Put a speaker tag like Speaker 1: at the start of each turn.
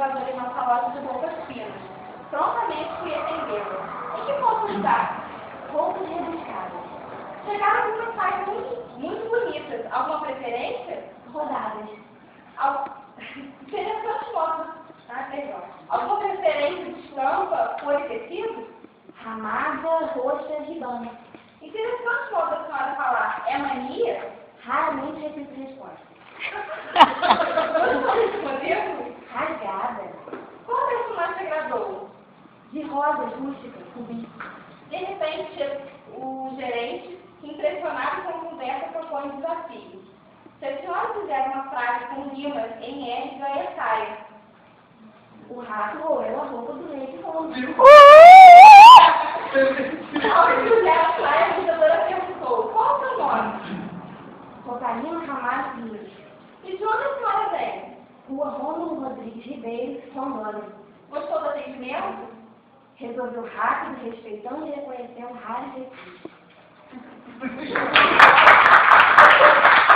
Speaker 1: elevador em nossa loja de roupas finas. Prontamente fui atendê-la. Em que posso ajudar?
Speaker 2: Roupas rebuscadas.
Speaker 1: Chegaram algumas partes muito bonitas. Alguma preferência?
Speaker 2: Rodadas.
Speaker 1: Interessantes modas. Perdão. Alguma preferência de estampa, cor e tecido?
Speaker 2: Ramada, roxa, ribana.
Speaker 1: Interessante moda a senhora falar. É mania?
Speaker 2: Raramente recebo resposta.
Speaker 1: Modelo?
Speaker 2: Rasgada.
Speaker 1: Qual personagem te agradou?
Speaker 2: De rosas rústicas, rubi.
Speaker 1: De repente, o gerente, impressionado com a conversa, propõe um desafio. Se a senhora fizer uma frase com rimas em R, ganha saia.
Speaker 2: O rato roeu a roupa do leite rondo.
Speaker 1: Ao fizer a saia, a vendedora perguntou: qual o seu nome?
Speaker 2: Rosalina Ramalho Pires.
Speaker 1: E de onde a senhora vem?
Speaker 2: Rua Rômulo Rodrigues Ribeiro, Rondônia.
Speaker 1: Gostou do atendimento?
Speaker 2: Resolveu rápido, respeitando e reconhecendo raros requisitos.